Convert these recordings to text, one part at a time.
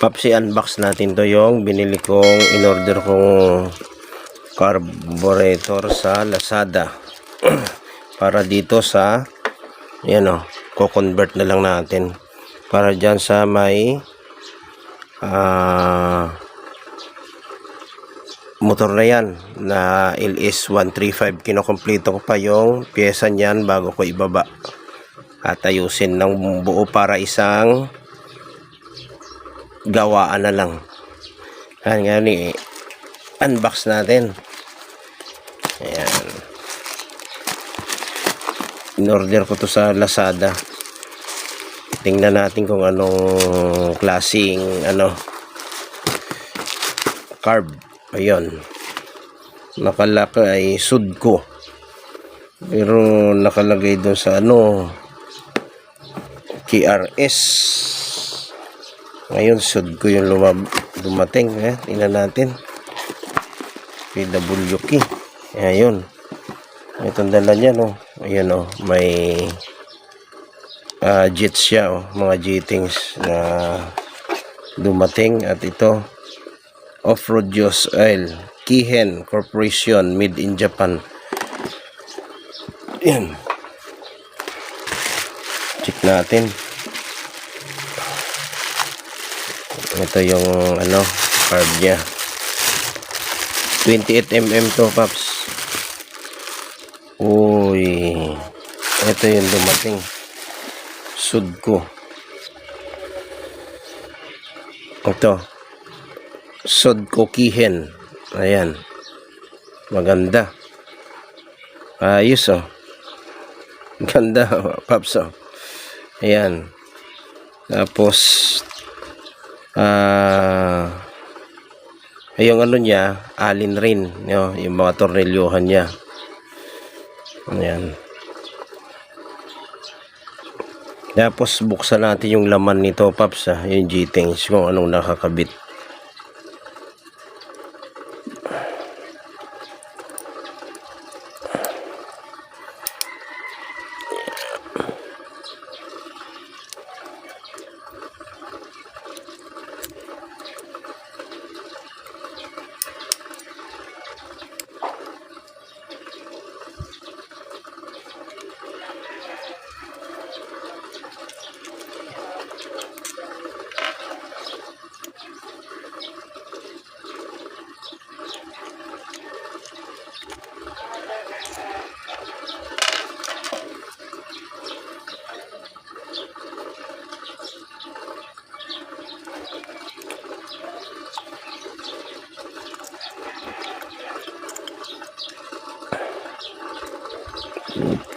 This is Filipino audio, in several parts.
Papsi, unbox natin to yung binili kong in-order kong carburetor sa Lazada para dito sa yan o, ko-convert na lang natin para dyan sa may motor na yan na LS135. Kinokompleto ko pa yung pyesa niyan bago ko ibaba at ayusin ng buo para isang gawaan na lang. Nga ni unbox natin. Ayan, in-order ko to sa Lazada. Tingnan natin kung anong klaseng carb. Ayun, nakalagay ay Sudco, pero nakalagay doon sa KRS. Ngayon Sudco yung dumating. Tingnan natin, PWK. Ayun, itong dala niya, no? Ayun, oh, may jets siya, oh, mga jettings na dumating. At ito, off-road use oil, Kihen Corporation, made in Japan. Yan, check natin. Ito yung carb niya, 28mm to, paps. Uy, ito yung dumating, Sudco. Ito, Sudco Kihen. Ayan, maganda, ayos, oh, ganda, paps, oh. Ayan, tapos yung niya, alin rin, yung mga tornilyohan niya. Ayan, tapos buksan natin yung laman nito, paps, yung jettings, kung anong nakakabit.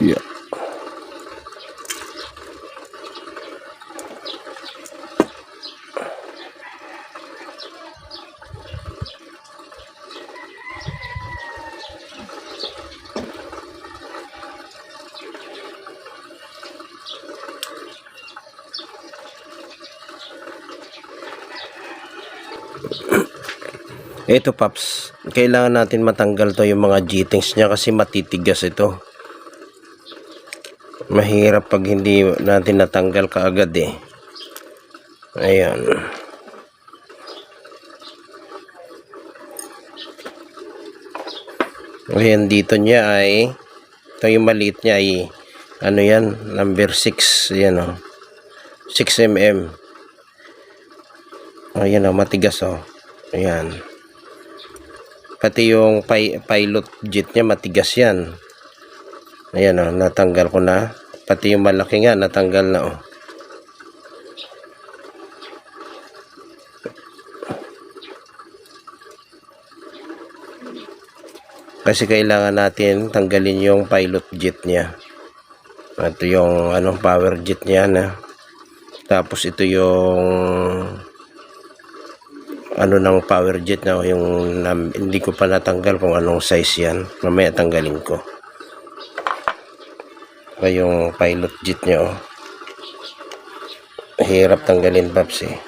Yeah. Ito, paps, kailangan natin matanggal to yung mga jettings niya kasi matitigas ito. Mahirap pag hindi natin natanggal kaagad, eh. Ayan. Ayan, dito niya ay ito yung maliit niya ay yan, number 6. Ayan, oh, 6mm. Ayan, oh, matigas, oh. Ayan, pati yung pilot jet niya matigas yan. Ayan, oh, natanggal ko na. Pati yung malaki nga natanggal na, oh. Kasi kailangan natin tanggalin yung pilot jet niya. Ito yung power jet niya na. Tapos ito yung ng power jet na, yung hindi ko pa natanggal kung anong size yan. Mamaya tanggalin ko. Yung pilot jet niya, oh, hirap tanggalin, paps, eh.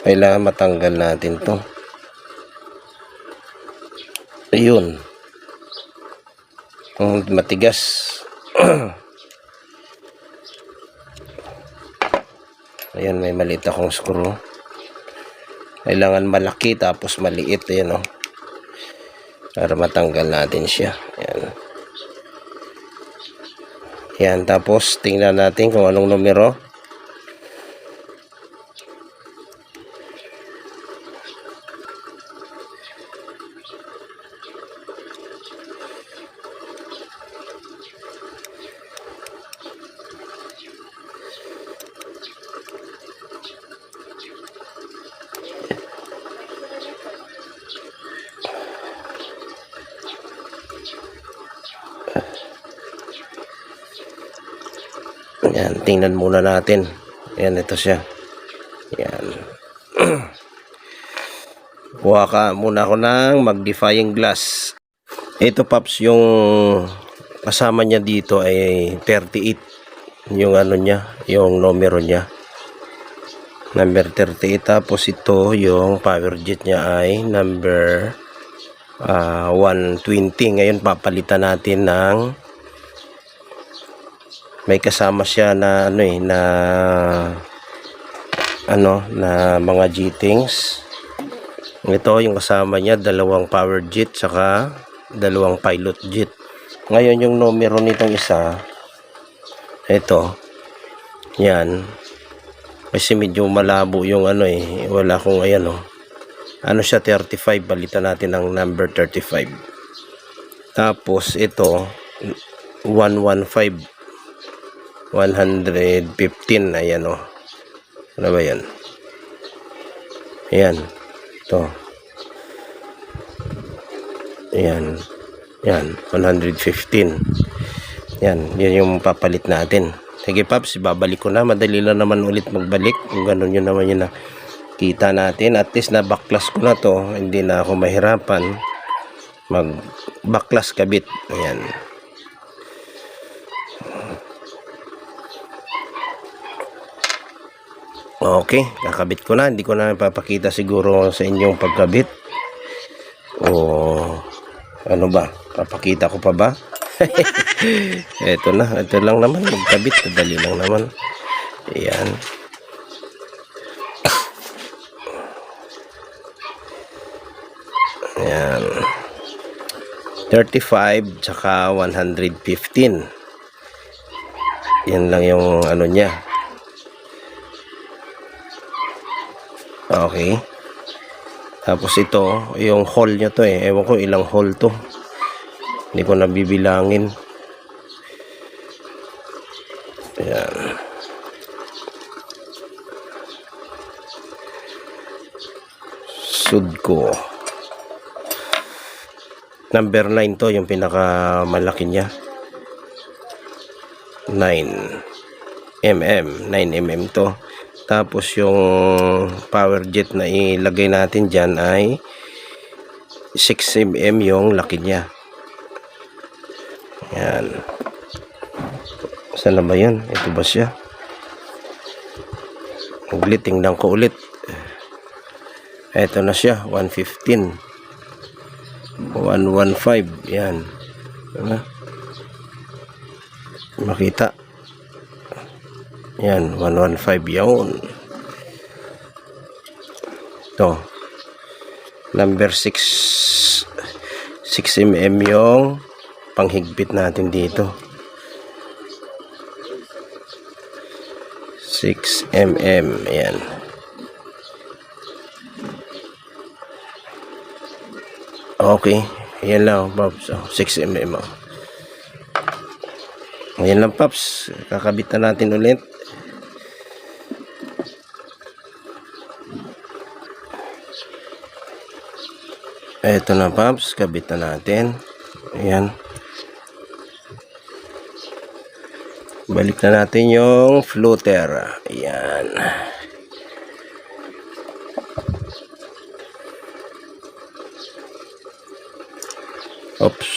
Kailangan matanggal natin to. Ayun, matigas. Ayan, may maliit akong screw. Kailangan malaki tapos maliit. Ayan, oh. Para matanggal natin siya. Ayan. Ayan, tapos tingnan natin kung anong numero. Ayan, tingnan muna natin. Ayan, ito siya. Ayan. Kuha ka muna ako ng magnifying glass. Ito, Paps, yung kasama niya dito ay 38. Yung ano niya, yung numero niya. Number 38. Tapos ito, yung power jet niya ay number 120. Ngayon, papalitan natin ng may kasama siya na na mga jetings. Ito yung kasama niya, dalawang power jet saka dalawang pilot jet. Ngayon yung numero nitong isa, ito, yan, kasi medyo malabo yung wala akong siya, 35. Balitan natin ang number 35. Tapos ito 115. 115. Ayan, oh. Ano ba yan? Ayan. Ito. Ayan. Yan. 115. Yan. Yan yung papalit natin. Sige, Paps. Babalik ko na. Madali lang naman ulit magbalik. Kung ganun yun naman yun na kita natin. At least na backclass ko na to. Hindi na ako mahirapan mag backclass kabit. Ayan. Okay, kakabit ko na. Hindi ko na papakita siguro sa inyong pagkabit. O ano ba? Papakita ko pa ba? Ito na. Ito lang naman. Magkabit. Dali lang naman. Ayan. Ayan. 35 tsaka 115. Yan lang yung ano niya. Okay. Tapos ito, yung hole niya to eh. Ewan ko ilang hole to. Hindi ko nabibilangin. Ayan. Sudco. Number 9 to, yung pinakamalaki niya. 9mm. 9mm to. Tapos yung power jet na ilagay natin dyan ay 6mm yung laki niya. Ayan. Saan na ba yan? Ito ba siya? Ulit, tingnan ko ulit. Ito na siya, 115. 115. Yan. Makita. Yan, 115 yun. Ito. Number 6. 6mm yung panghigpit natin dito. 6mm. Ayan. Okay. Ayan lang, Pops. 6mm. Ayan lang, Pops. Kakabit na natin ulit. Ito na, Pops. Kabit na natin. Ayan. Balik na natin yung floater. Ayan. Oops.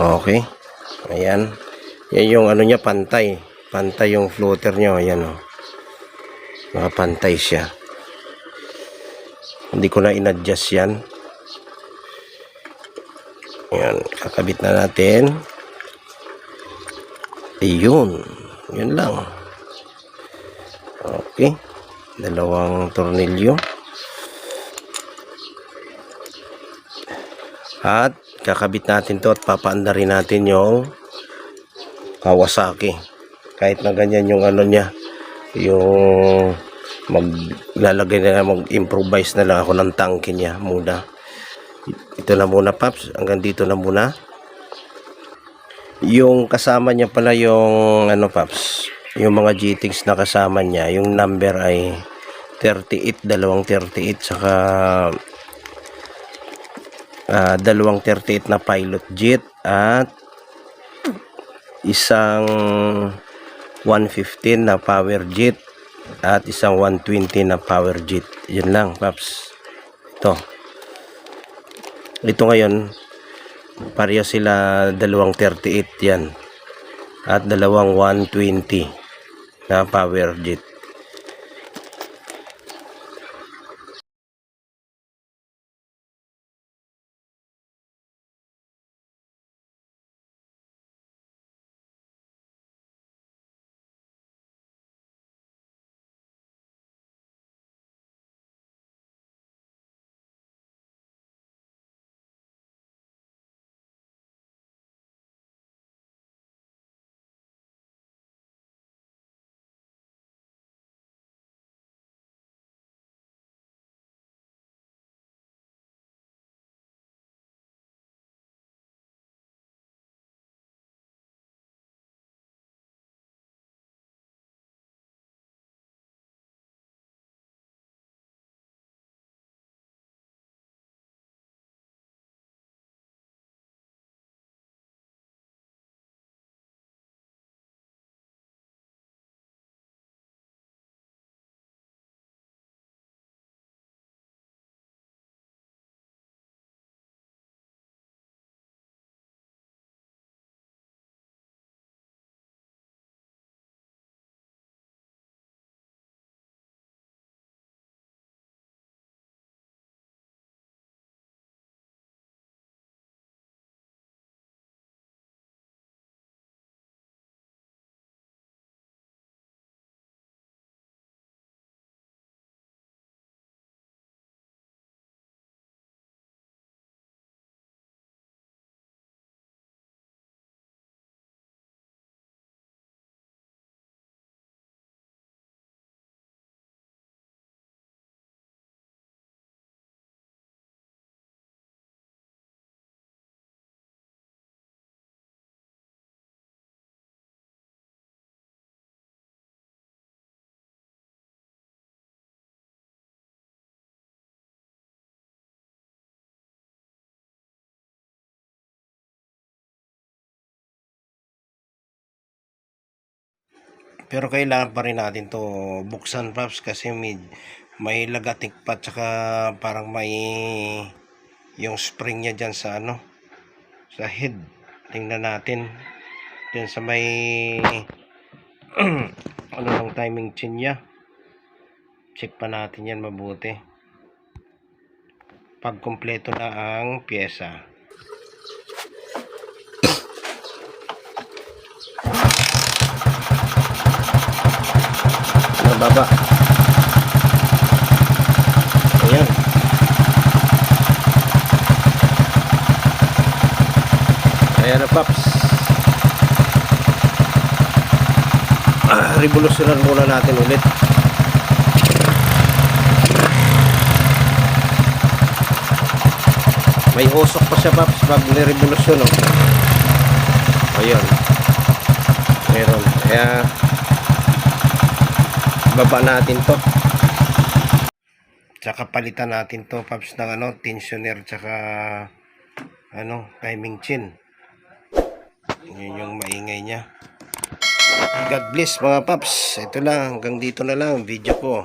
Okay. Ayan. Yan yung ano niya, pantay. Pantay yung floater niya. Ayan, oh. Nakapantay siya. Hindi ko na in-adjust yan. Ayan, kakabit na natin. Ayun. Yun lang. Okay. Dalawang tornilyo. At kakabit natin to at papaanda rin natin yung Kawasaki. Kahit na ganyan yung ano niya, yung maglalagay na, mag-improvise na lang ako ng tangke niya muna. Ito na muna, Paps. Hanggang dito na muna. Yung kasama niya pala yung ano, Paps, yung mga GTX na kasama niya, yung number ay 38, dalawang 38, saka dalawang 38 na pilot jet at isang 115 na power jet at isang 120 na power jet. Yun lang, Paps. Ito ngayon pareho sila, dalawang 38 yan at dalawang 120 na power jet. Pero kailangan pa rin natin to buksan, Paps, kasi may lagatik pa, tsaka parang may yung spring niya dyan sa ano, sa head. Tingnan natin dyan sa may ano ng timing chain niya. Check pa natin yan mabuti pag kumpleto na ang pyesa. Baba. Ayan. Ayan na, Paps. Revolusyonan muna natin ulit. May usok pa siya, Paps, pag nirevolusyon, oh. Ayan. Meron. Kaya baba natin to, tsaka palitan natin to, Paps, ng ano, tensioner tsaka ano, timing chain. Yun yung maingay nya. God bless, mga Paps. Ito lang, hanggang dito na lang video ko.